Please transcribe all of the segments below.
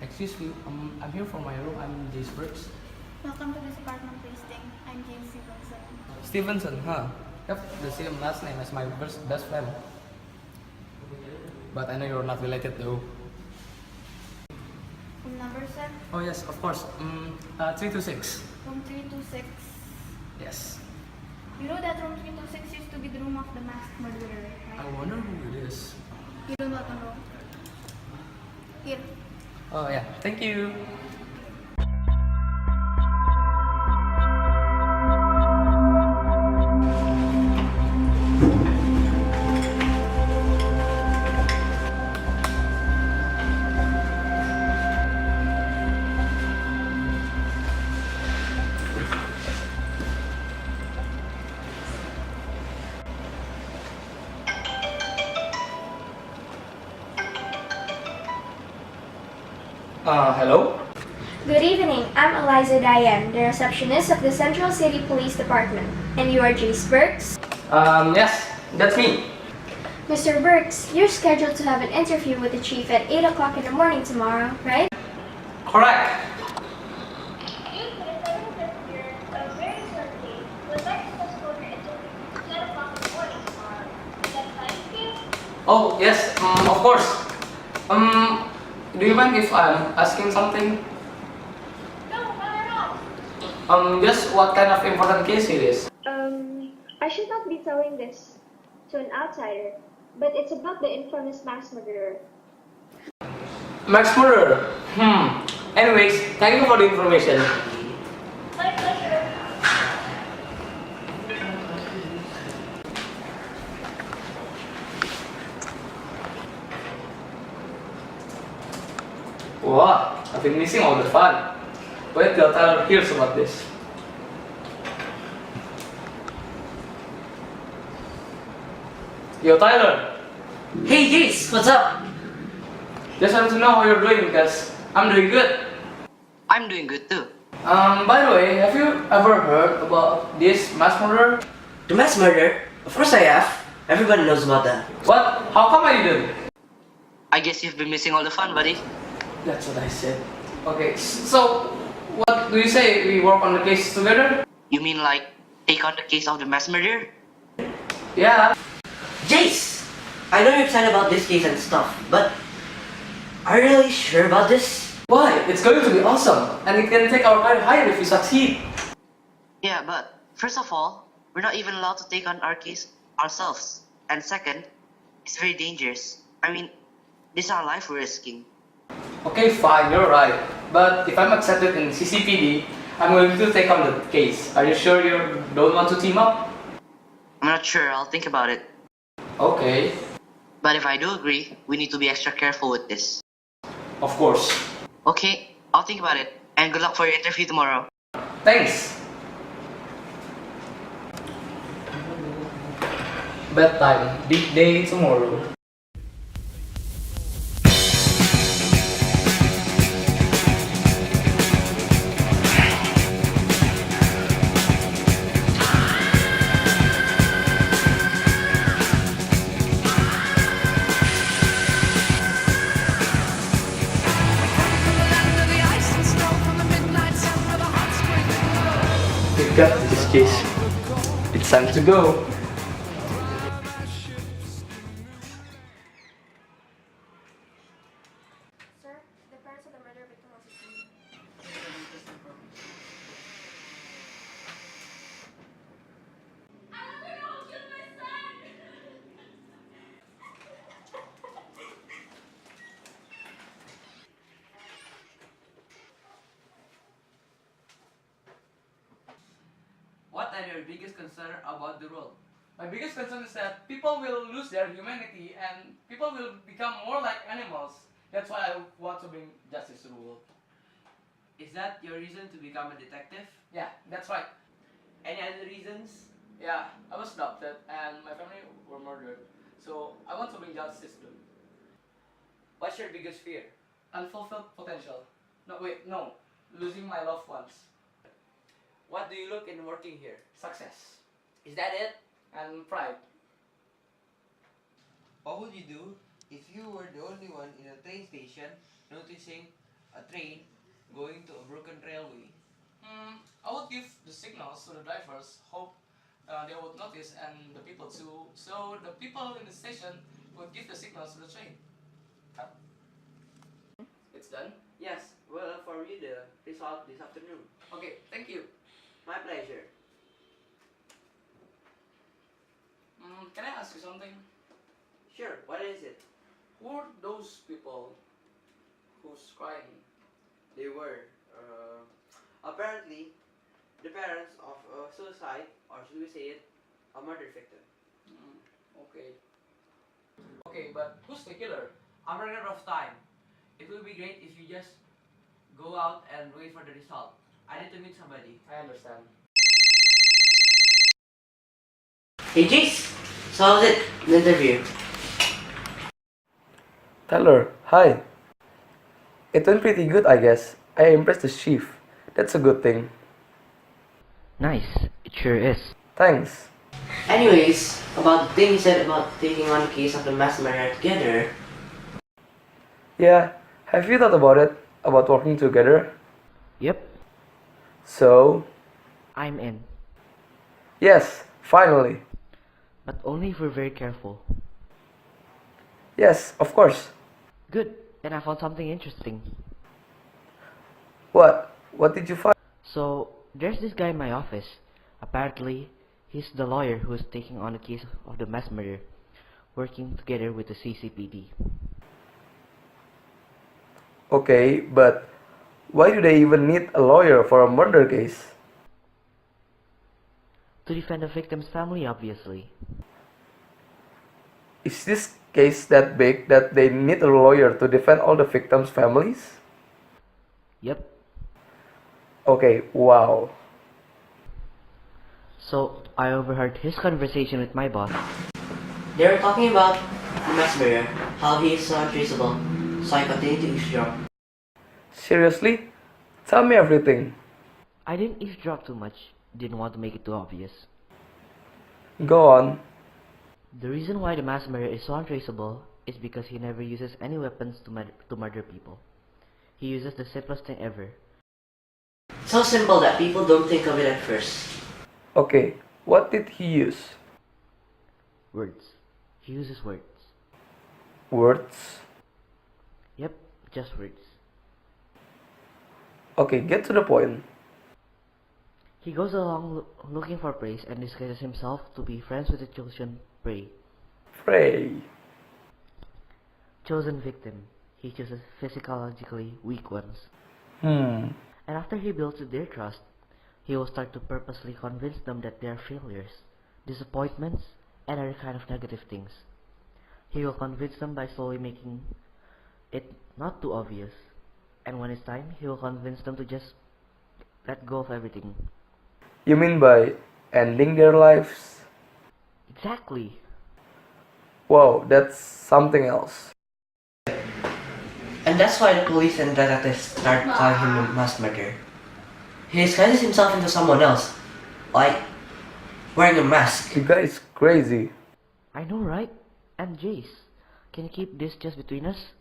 Excuse me, I'm here for my room. I'm Jace Brooks. Welcome to this apartment listing. I'm James Stevenson. Stevenson, huh? Yep, the same last name as my best friend. But I know you're not related though. Room number, sir? Oh yes, of course. 326. Room 326. Yes. You know that room 326 used to be the room of the masked murderer, I right? wonder who it is. You do not know. Here. Oh yeah, thank you. Hello? Good evening. I'm Eliza Diane, the receptionist of the Central City Police Department. And you are Jace Burks? Yes, that's me. Mr. Burks, you're scheduled to have an interview with the chief at 8 o'clock in the morning tomorrow, right? Correct. Oh, yes, of course. Do you mind if I'm asking something? No, not at all. Just what kind of important case it is? I should not be telling this to an outsider, but it's about the infamous mass murderer. Max murder. Anyways, thank you for the information. My pleasure. Wow, I've been missing all the fun. Wait till Tyler hears about this. Yo, Tyler. Hey Jace, what's up? Just want to know how you're doing because I'm doing good. I'm doing good too. By the way, have you ever heard about this mass murder? The mass murder? Of course I have. Everybody knows about that. What? How come I didn't? I guess you've been missing all the fun, buddy. That's what I said. Okay, so what do you say we work on the case together? You mean like take on the case of the mass murder? Yeah. Jace! I know you're excited about this case and stuff, but are you really sure about this? Why? It's going to be awesome, and it can take our career higher if we succeed. Yeah, but first of all, we're not even allowed to take on our case ourselves. And second, it's very dangerous. I mean, this is our life we're risking. Okay, fine, you're right. But if I'm accepted in CCPD, I'm going to take on the case. Are you sure you don't want to team up? I'm not sure, I'll think about it. Okay, But if I do agree, we need to be extra careful with this. of course. Okay, I'll think about it. And good luck for your interview tomorrow. Thanks. Bedtime, big day tomorrow. We've got this case. It's time to go. Sir, the parents of the murder victim was detained. What are your biggest concern about the world? My biggest concern is that people will lose their humanity and people will become more like animals. That's why I want to bring justice to the world. Is that your reason to become a detective? Yeah, that's right. Any other reasons? Yeah, I was adopted and my family were murdered. So I want to bring justice to them. What's your biggest fear? Unfulfilled potential. No, wait, no. Losing my loved ones. What do you look in working here? Success. Is that it? And pride. What would you do if you were the only one in a train station noticing a train going to a broken railway? I would give the signals to the drivers, hope they would notice, and the people too. So the people in the station would give the signals to the train. It's done. Yes, we'll inform you the result this afternoon. Okay, thank you. My pleasure. Can I ask you something? Sure, what is it? Who are those people who's crying? They were, apparently, the parents of a suicide, or should we say it, a murder victim. Okay. Okay, but who's the killer? I'm running out of time. It will be great if you just go out and wait for the result. I need to meet somebody. I understand. Hey Jace! So how was it, the interview? Tyler, hi. It went pretty good, I guess. I impressed the chief. That's a good thing. Nice, it sure is. Thanks. Anyways, about the thing you said about taking on the case of the mass murder together. Yeah, have you thought about it? About working together? Yep, So, I'm in. yes, finally. But only if we're very careful. Yes, of course. Good, then I found something interesting. What? What did you find? So, there's this guy in my office. Apparently, he's the lawyer who's taking on the case of the mass murder, working together with the CCPD. Okay, but why do they even need a lawyer for a murder case? To defend the victim's family, obviously. Is this case that big that they need a lawyer to defend all the victims' families? Yep. Okay, wow. So, I overheard his conversation with my boss. They were talking about the mass murder, how he is so untraceable, so I continued to eavesdrop. Seriously? Tell me everything. I didn't eavesdrop too much, didn't want to make it too obvious. Go on. The reason why the mass murderer is so untraceable is because he never uses any weapons to murder people. He uses the simplest thing ever. So simple that people don't think of it at first. Okay, what did he use? Words. He uses words. Words? Yep, just words. Okay, get to the point. He goes along looking for praise and disguises himself to be friends with the chosen prey. Pray. Chosen victim. He chooses physiologically weak ones. Hmm. And after he builds their trust, he will start to purposely convince them that they are failures, disappointments, and other kind of negative things. He will convince them by slowly making it not too obvious. And when it's time, he will convince them to just let go of everything. You mean by ending their lives? Exactly. Wow, that's something else. And that's why the police and detectives start calling him a mass murderer. He disguises himself into someone else, like wearing a mask. You guys crazy. I know, right? And Jace, can you keep this just between us?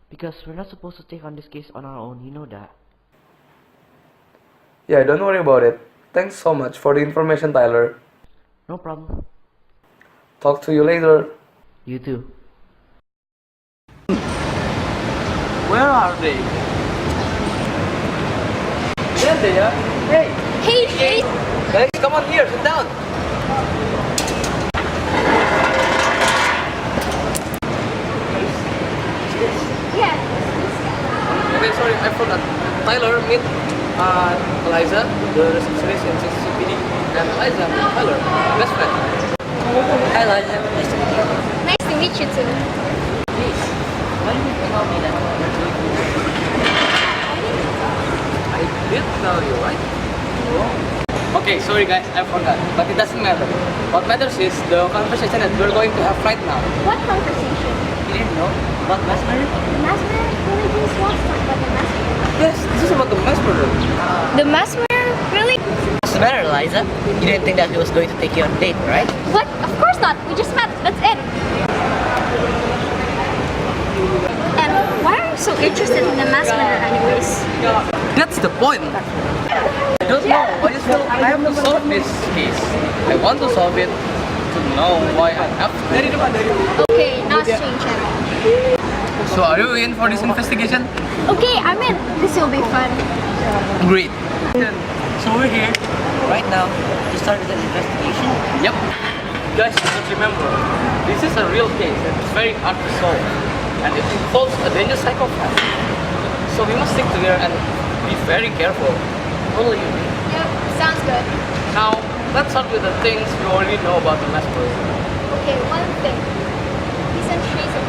Because we're not supposed to take on this case on our own, you know that. Yeah, don't worry about it. Thanks so much for the information, Tyler. No problem. Talk to you later. You too. Where are they? There they are. Hey! Hey, Jay! Guys, come on here, sit down. Yeah. Okay, sorry, I forgot. Tyler, meet Eliza, the receptionist in CCPD, and Eliza, Tyler, best friend. Hi Elijah, nice to meet you. Nice to meet you too. Please, why didn't you tell me that you're doing this? I did tell you, right? Okay, sorry guys, I forgot. But it doesn't matter. What matters is the conversation that we're going to have right now. What conversation? You didn't know about mass murder? The mass murder? Really, Jace wants to talk about the mass murder. Yes, this is about the mass murder. The mass murder? Really? What's the matter, Eliza? You didn't think that he was going to take you on a date, right? What? Of course not. We just met. That's it. And why are you so interested in the mass murder anyway? That's the point. I don't know. I just feel I have to solve this case. I want to solve it to know why I have to. Okay, now it's change channel. So are you in for this investigation? Okay, I'm in. This will be fun. Great. So we're here right now to start with an investigation. Yep. Guys, just remember, this is a real case and it's very hard to solve. And it involves a dangerous psychopath. So we must stick together and be very careful. Totally agree. Yep, sounds good. Now, let's start with the things we already know about the mass murderer. Okay, one thing. He's on Tracer.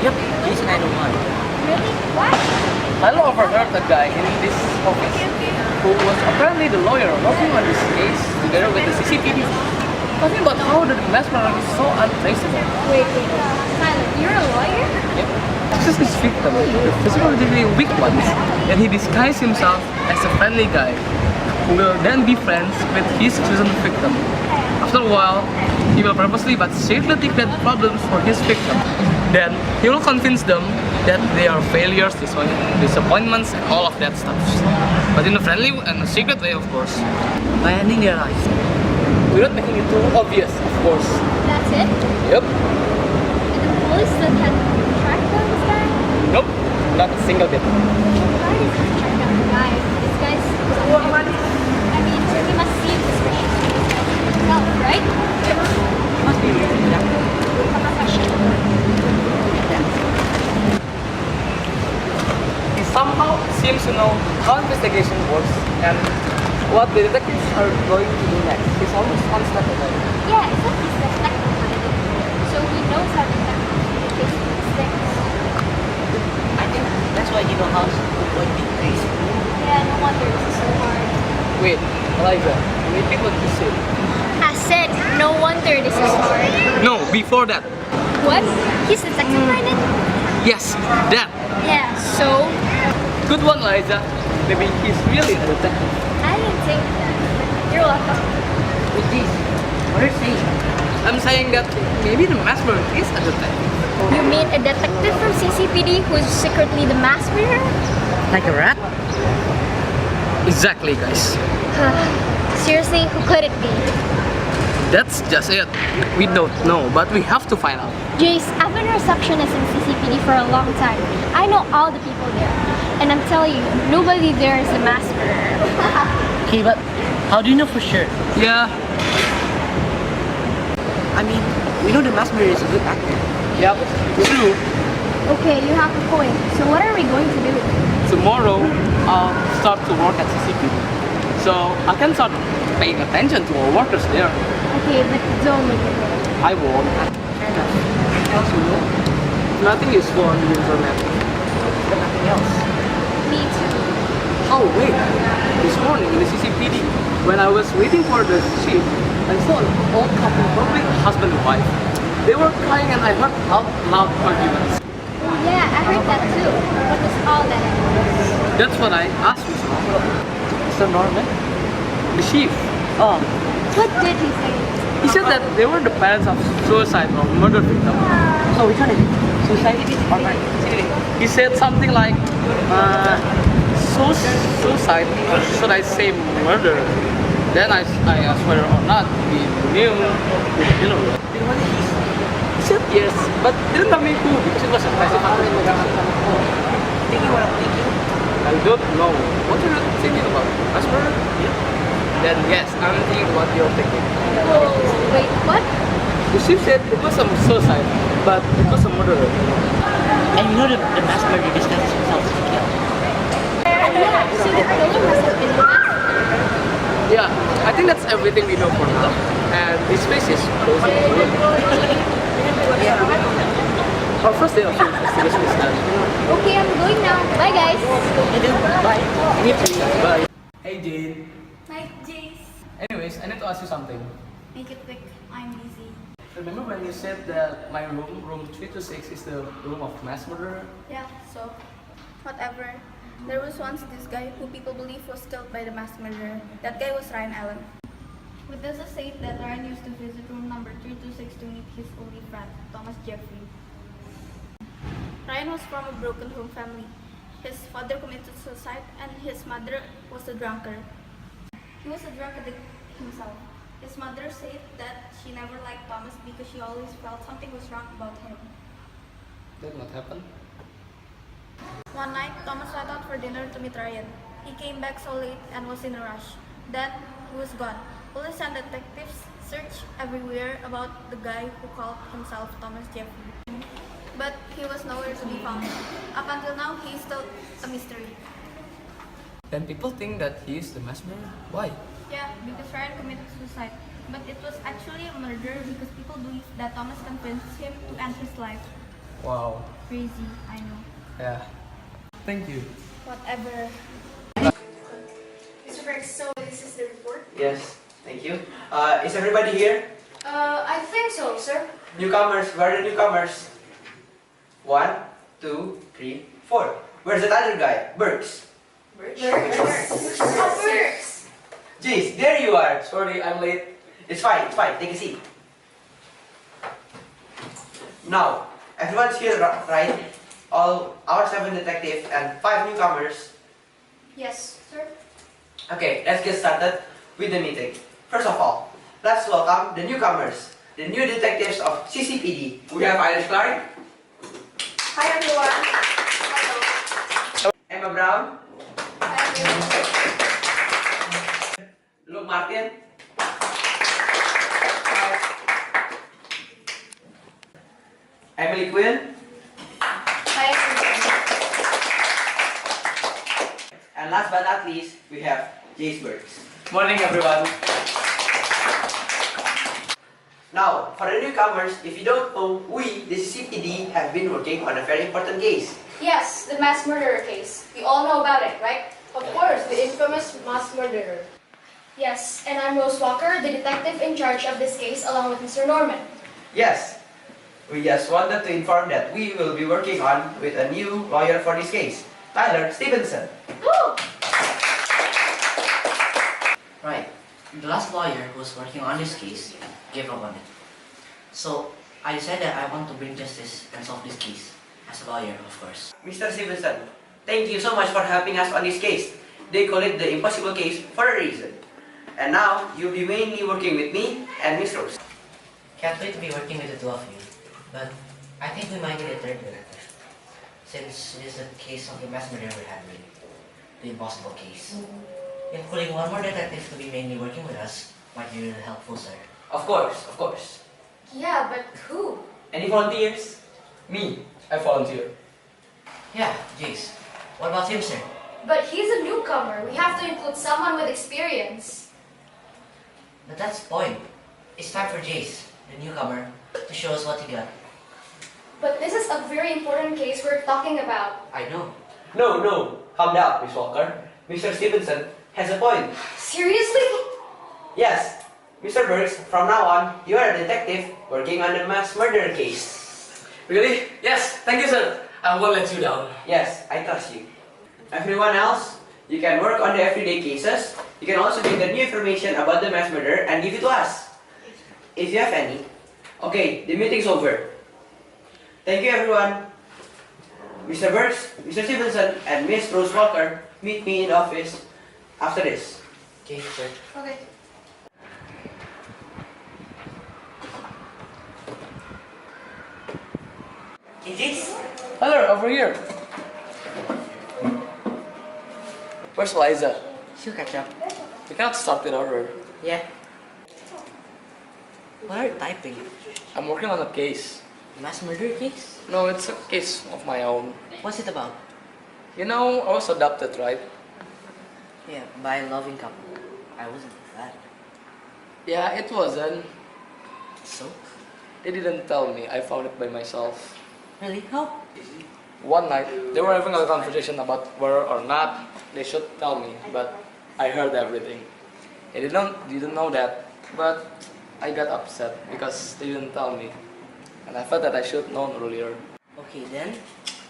Yep, Jason 901. Really? Why? I overheard a guy in this office who was apparently the lawyer working on this case together with the CCTV. Talking about how the mass murderer is so untraceable. Wait. Silent, you're a lawyer? Yep. This is his victim, the physically weak ones, and he disguised himself as a friendly guy who will then be friends with his chosen victim. After a while, he will purposely but secretly create problems for his victim. Then, he will convince them that they are failures, disappointments, and all of that stuff. But in a friendly and a secret way, of course. By ending their lives. Without making it too obvious, of course. That's it? Yep. And the police still can't track down this guy? Nope. Not a single bit. Why does he track down the guy? This guy's... I mean, he must seem suspicious to this guy himself, right? Must be really productive. A professional. He somehow seems to know how investigation works and what the detectives are going to do next. He's always on step ahead. Yeah, it's like he's detective minded. So he knows how to tackle these things. I think that's why he knows how to avoid being crazy. Yeah, no wonder this is so hard. Wait, Elijah, repeat what you said. I said, no wonder this is hard. No, before that. What? He's detective minded? Yes, that. Yeah, so? Good one, Elijah. Maybe he's really a detective. I didn't think that. You're welcome. With this, what are you saying? I'm saying that maybe the mass murderer is a detective. You mean a detective from CCPD who's secretly the mass murderer? Like a rat? Exactly, guys. Seriously, who could it be? That's just it. We don't know, but we have to find out. Jace, I've been a receptionist in CCPD for a long time. I know all the people there. And I'm telling you, nobody there is the mass murderer. Okay, but how do you know for sure? Yeah. I mean, we know the mass murderer is a good actor. Yep. True. Okay, you have a point. So what are we going to do? Tomorrow, I'll start to work at CCTV. So I can start paying attention to our workers there. Okay, but don't make it work. I won't. Fair enough. What else you know? Nothing useful on the internet. But nothing else. Me too. Oh wait, this morning in the CCPD, when I was waiting for the shift, I saw an old couple, probably husband and wife. They were crying and I heard loud arguments. Yeah, I heard that too. What was all that anyways? That's what I asked Mr. Norman? the chief. Oh, What did he say? He said that they were the parents of suicide or murder victim. so which one is it? Suicide or murder? He said something like, suicide, or should I say murder? Then I asked whether or not he knew, you know. He said yes, but didn't tell me who because it was a specific. Thinking what I'm thinking? I don't know. What are you thinking about? Mass murder? Then yes, I'm thinking what you're thinking. Oh, wait, what? The chief said it was a suicide, but it was a murder. And you know the mass murderer disguises himself as a killer. Yeah, so the killer must have been the mass murderer. Yeah, I think that's everything we know for now. And this space is closing. Our first day of investigation is done. Okay, I'm going now. Bye, guys. Bye. You too. Bye. Hey Jane. Night, Jace. Anyways, I need to ask you something. Make it quick. I'm busy. Remember when you said that my room 326, is the room of mass murderer? Yeah, so whatever. There was once this guy who people believe was killed by the mass murderer. That guy was Ryan Allen. With this state that Ryan used to visit room number 326 to meet his only friend, Thomas Jeffrey. Ryan was from a broken home family. his father committed suicide and his mother was a drunkard. He was a drug addict himself. His mother said that she never liked Thomas because she always felt something was wrong about him. Then what happened? One night, Thomas went out for dinner to meet Ryan. He came back so late and was in a rush. Then, he was gone. Police and detectives searched everywhere about the guy who called himself Thomas Jeffrey. But he was nowhere to be found. Up until now, he is still a mystery. Then people think that he is the mass murderer. Why? Yeah, because Ryan committed suicide. But it was actually a murder because people believe that Thomas convinced him to end his life. Wow. Crazy, I know. Yeah. Thank you. Whatever. Mr. Frank, so this is the report? Yes, thank you. Is everybody here? I think so, sir. Newcomers, where are the newcomers? 1, 2, 3, 4. Where's that other guy? Burks. Burks. Jeez, there you are. Sorry, I'm late. It's fine, take a seat. Now, everyone's here, right? All our 7 detectives and 5 newcomers. Yes, sir. Okay, let's get started with the meeting. First of all, let's welcome the newcomers, the new detectives of CCPD. We have Iris Clark, Hi, everyone. Hello. Emma Brown, Hi, everyone. Luke Martin, Emily Quinn, Hi, everyone. and last but not least, we have Jace Burks. Morning, everyone. Now, for the newcomers, if you don't know, we, the CCPD, have been working on a very important case. Yes, the mass murderer case. We all know about it, right? Of course, the infamous mass murderer. Yes, and I'm Rose Walker, the detective in charge of this case, along with Mr. Norman. Yes, we just wanted to inform that we will be working on with a new lawyer for this case, Tyler Stevenson. Woo! Right. The last lawyer who was working on this case gave up on it. So I decided I want to bring justice and solve this case. As a lawyer, of course. Mr. Stevenson, thank you so much for helping us on this case. They call it the impossible case for a reason. And now, you'll be mainly working with me and Miss Rose. Can't wait to be working with the two of you. But I think we might need a third detective. Since it is the case of the mass murderer we're handling. The impossible case. Including one more detective to be mainly working with us might be really helpful, sir. Of course. Yeah, but who? Any volunteers? Me, I volunteer. Yeah, Jace. What about him, sir? But he's a newcomer. We have to include someone with experience. But that's the point. It's time for Jace, the newcomer, to show us what he got. But this is a very important case we're talking about. I know. No. Calm down, Miss Walker. Mr. Stevenson has a point. Seriously? Yes, Mr. Burks, from now on, you are a detective working on the mass murder case. Really? Yes, thank you, sir. I won't let you down. Yes, I trust you. Everyone else, you can work on the everyday cases. You can also get the new information about the mass murder and give it to us, if you have any. Okay, the meeting's over. Thank you, everyone. Mr. Burks, Mr. Stevenson, and Miss Rose Walker, meet me in the office after this. Okay, sir. Okay. Hey, Jace. Hello, over here. Where's Liza? She'll catch up. We cannot stop without her. Yeah. What are you typing? I'm working on a case. Mass murder case? No, it's a case of my own. What's it about? You know, I was adopted, right? Yeah, by a loving couple. I wasn't that. Yeah, it wasn't. So? They didn't tell me. I found it by myself. Really? How? One night, they were having a conversation about whether or not they should tell me, but I heard everything. They didn't know that, but I got upset because they didn't tell me. And I felt that I should have known earlier. Okay, then?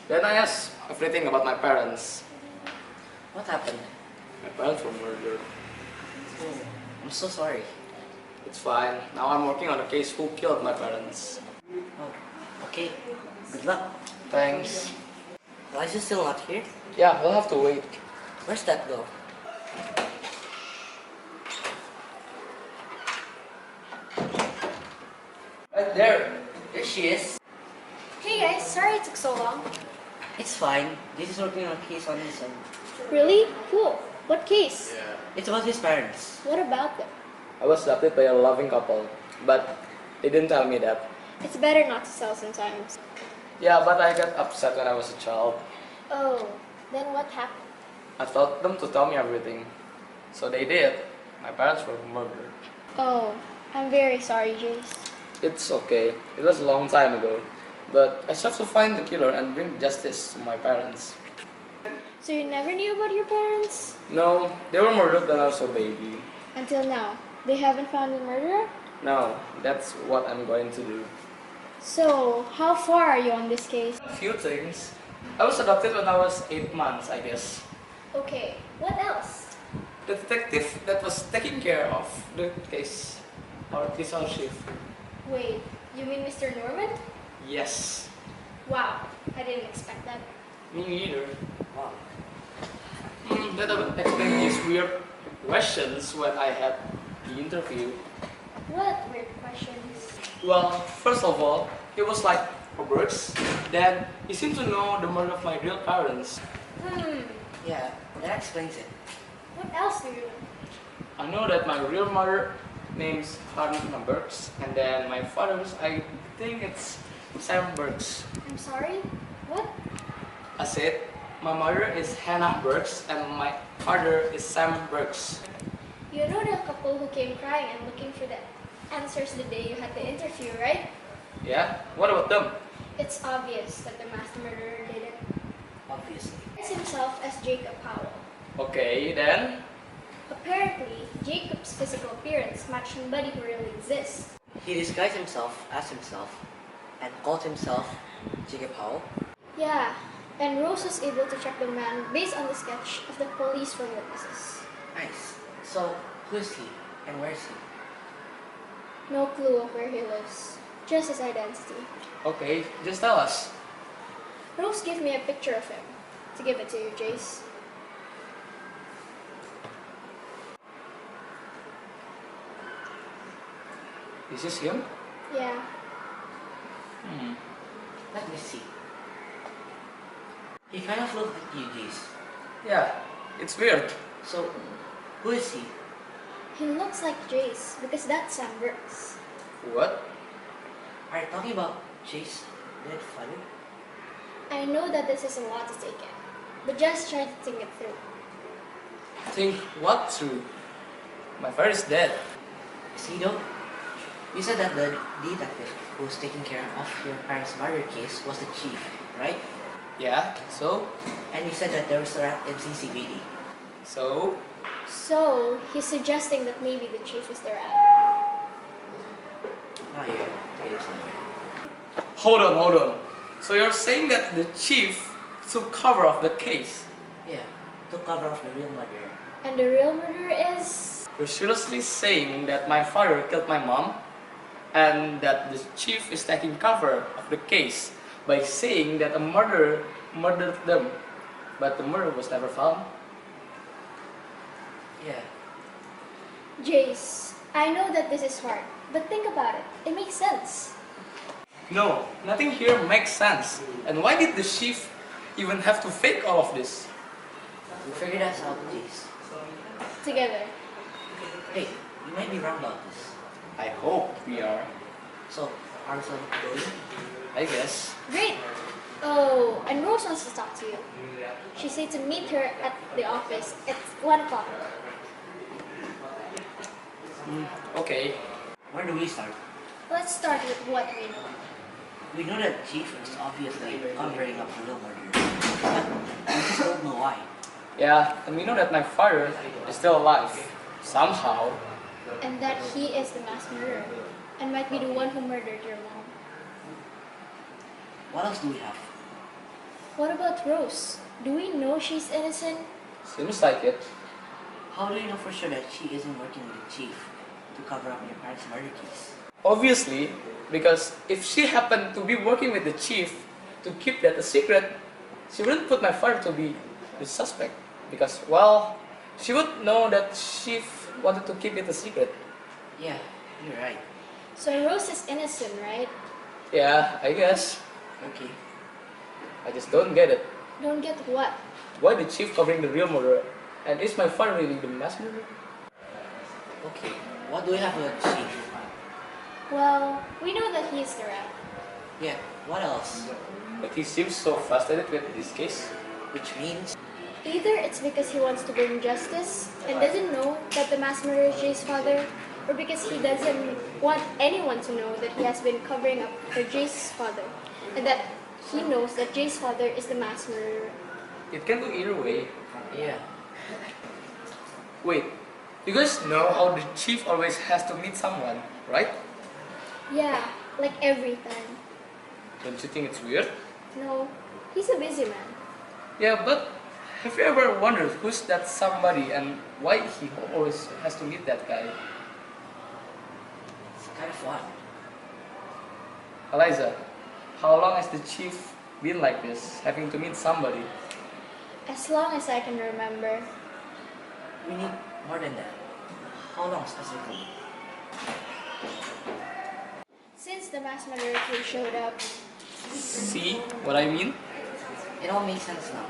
Then I asked everything about my parents. What happened? My parents were murdered. Oh, I'm so sorry. It's fine. Now I'm working on a case who killed my parents. Oh, okay. Good luck. Thanks. Elijah's still not here? Yeah, we'll have to wait. Where's that though? Right there. There she is. Hey guys, sorry it took so long. It's fine. This is working on a case on his own. Really? Cool. What case? It's about his parents. What about them? I was adopted by a loving couple, but they didn't tell me that. It's better not to tell sometimes. Yeah, but I got upset when I was a child. Oh, then what happened? I told them to tell me everything. So they did. My parents were murdered. Oh, I'm very sorry, Jace. It's okay. It was a long time ago. But I still have to find the killer and bring justice to my parents. So you never knew about your parents? No, they were murdered when I was a baby. Until now. They haven't found the murderer? No, that's what I'm going to do. So, how far are you on this case? A few things. I was adopted when I was 8 months, I guess. Okay, what else? The detective that was taking care of the case, or this whole shift. Wait, you mean Mr. Norman? Yes. Wow, I didn't expect that. Me neither. Wow. That explains these weird questions when I had the interview. What weird questions? Well, first of all, he was like Roberts. Then he seemed to know the murder of my real parents. Yeah, that explains it. What else do you know? I know that my real mother name's Hannah Burks, and then my father's, I think it's Sam Burks. I'm sorry? What? I said, my mother is Hannah Burks and my father is Sam Burks. You know the couple who came crying and looking for the answers the day you had the interview, right? Yeah? What about them? It's obvious that the mass murderer did it. Obviously. He himself as Jacob Powell. Okay, then. Apparently, Jacob's physical appearance matched somebody who really exists. He disguised himself as himself and called himself Jacob Howell. Yeah, and Rose was able to track the man based on the sketch of the police for witnesses. Nice. So, who is he and where is he? No clue of where he lives, just his identity. Okay, just tell us. Rose gave me a picture of him to give it to you, Jace. This is him? Yeah. Let me see. He kind of looked like you, Jace. Yeah, it's weird. So, who is he? He looks like Jace because that's Sam Brooks. What? Are you talking about Jace, dead father? I know that this is a lot to take in, but just try to think it through. Think what through? My father is dead. See though? You said that the detective who was taking care of your parents' murder case was the chief, right? Yeah, so? And you said that there was a rat in CCTV. So? So, he's suggesting that maybe the chief is the rat. Oh yeah, it is not. Hold on. So you're saying that the chief took cover of the case? Yeah, to cover up the real murderer. And the real murderer is... You're seriously saying that my father killed my mom? And that the chief is taking cover of the case by saying that a murderer murdered them, but the murder was never found? Yeah. Jace, I know that this is hard, but think about it. It makes sense. No, nothing here makes sense. And why did the chief even have to fake all of this? We figured that out, Jace. Together. Hey, you might be wrong about this. I hope we are. So, are we still going? I guess. Great! Oh, and Rose wants to talk to you. She said to meet her at the office at 1 o'clock. Okay. Where do we start? Let's start with what we know. We know that Chief is obviously covering up the real murder, but we just don't know why. Yeah, and we know that my father is still alive. Somehow. And that he is the mass murderer, and might be the one who murdered your mom. What else do we have? What about Rose? Do we know she's innocent? Seems like it. How do you know for sure that she isn't working with the Chief to cover up your parents' murder case? Obviously, because if she happened to be working with the chief to keep that a secret, she wouldn't put my father to be the suspect because, well, she would know that she wanted to keep it a secret. Yeah, you're right. So Rose is innocent, right? Yeah, I guess. Okay. I just don't get it. Don't get what? Why the chief covering the real murderer? And is my father really the mass murderer? Okay, what do we have to achieve? Well, we know that he is the rat. Yeah, what else? But he seems so frustrated with this case. Which means... Either it's because he wants to bring justice and doesn't know that the mass murderer is Jay's father, or because he doesn't want anyone to know that he has been covering up for Jay's father, and that he knows that Jay's father is the mass murderer. It can go either way. Yeah. Wait, you guys know how the chief always has to meet someone, right? Yeah, like every time. Don't you think it's weird? No, he's a busy man. Yeah, but have you ever wondered who's that somebody and why he always has to meet that guy? It's kind of fun. Eliza, how long has the chief been like this, having to meet somebody? As long as I can remember. We need more than that. How long specifically? Since the mass murderer case showed up, See what I mean? It all makes sense now.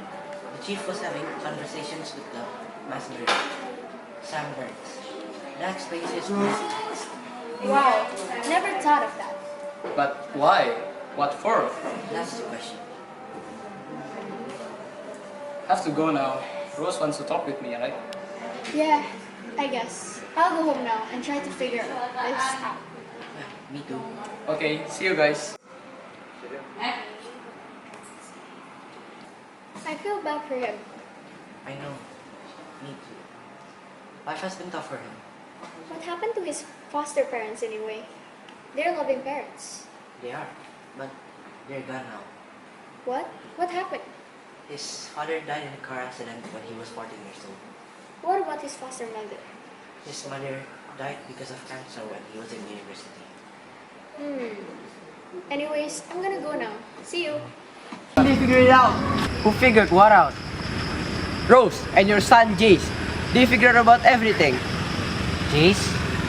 The chief was having conversations with the mass murderer, Sam Burns. That explains his past. wow, never thought of that. But why? What for? That's the question. Have to go now. Rose wants to talk with me, right? Yeah, I guess. I'll go home now and try to figure this out. Yeah, me too. Okay, see you guys. I feel bad for him. I know. Me too. Life has been tough for him. What happened to his foster parents anyway? They're loving parents. They are. But they're gone now. What? What happened? His father died in a car accident when he was 14 years old. What about his foster mother? His mother died because of cancer when he was in university. Anyways, I'm gonna go now. See you. They figured it out. Who figured what out? Rose and your son Jace. They figured out about everything. Jace?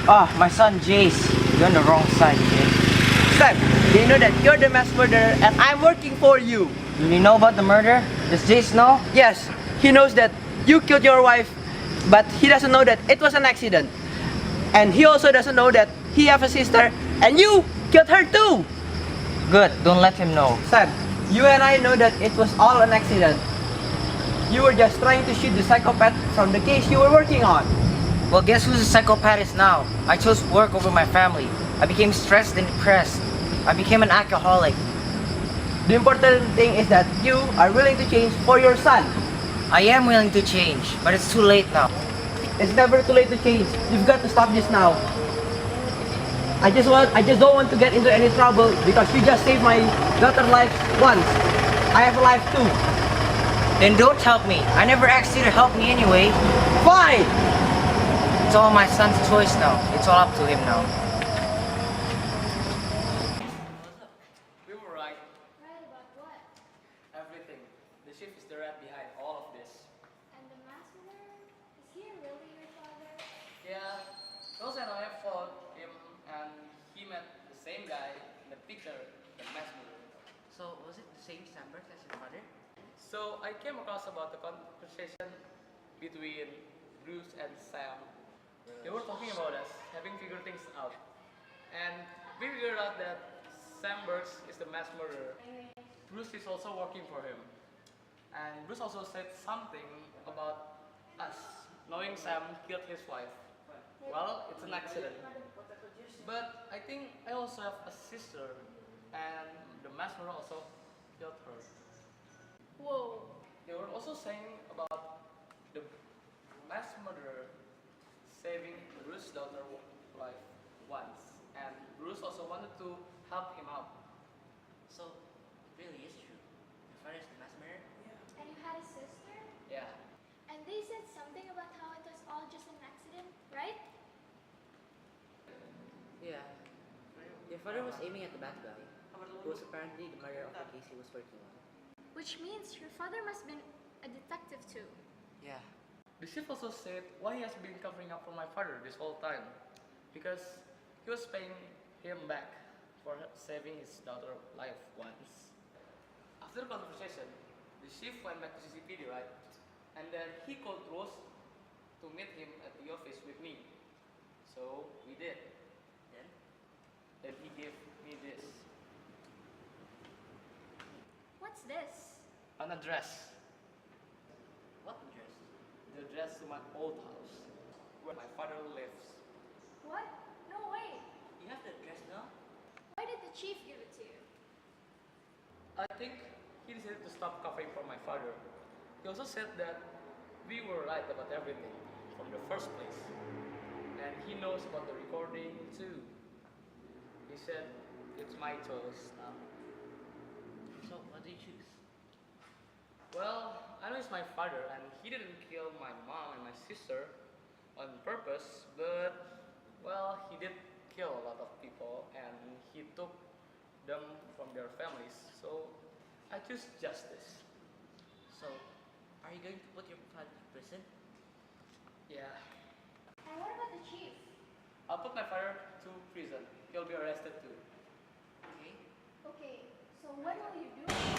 Ah, my son Jace. You're on the wrong side, Jace. Sam, they know that you're the mass murderer and I'm working for you. You know about the murder? Does Jace know? Yes, he knows that you killed your wife, but he doesn't know that it was an accident. And he also doesn't know that he has a sister and you killed her too. Good, don't let him know. Sam, you and I know that it was all an accident. You were just trying to shoot the psychopath from the case you were working on. Well, guess who the psychopath is now? I chose work over my family. I became stressed and depressed. I became an alcoholic. The important thing is that you are willing to change for your son. I am willing to change, but it's too late now. It's never too late to change. You've got to stop this now. I just don't want to get into any trouble because you just saved my daughter's life once. I have a life too. Then don't help me. I never asked you to help me anyway. Fine! It's all my son's choice now. It's all up to him now. We were right. Right about what? Everything. The chief is the rat behind all of this. And the mass murderer? Is he really your father? Yeah, Rose and I fought him and he met the same guy in the picture, the mass murderer. So, was it the same Sandberg as your father? So I came across about the conversation between Bruce and Sam. They were talking about us, having figured things out. And we figured out that Sam Burks is the mass murderer. Bruce is also working for him. And Bruce also said something about us, knowing Sam killed his wife. Well, it's an accident. But I think I also have a sister, and the mass murderer also killed her. Whoa. They were also saying about the mass murderer saving Bruce's daughter's life once, and Bruce also wanted to help him out. So, really is true. Your father is the mass murderer? And you had a sister? Yeah. And they said something about how it was all just an accident, right? Yeah. Your father was aiming at the bad guy, who was apparently the murderer of the case he was working on. which means your father must have been a detective too. Yeah. The chief also said why he has been covering up for my father this whole time. Because he was paying him back for saving his daughter's life once. After the conversation, the chief went back to CCTV, right? And then he called Rose to meet him at the office with me. So we did. Then he gave me this. What's this? An address. What address? The address to my old house, where my father lives. What? No way. You have the address now? Why did the chief give it to you? I think he decided to stop covering for my father. He also said that we were right about everything from the first place. And he knows about the recording too. He said it's my choice now. So, what do you choose? Well, I know it's my father and he didn't kill my mom and my sister on purpose, but well, he did kill a lot of people and he took them from their families. So I choose justice. So, are you going to put your father in prison? Yeah. And what about the chief? I'll put my father to prison. He'll be arrested too. Okay. Okay, so what will you do?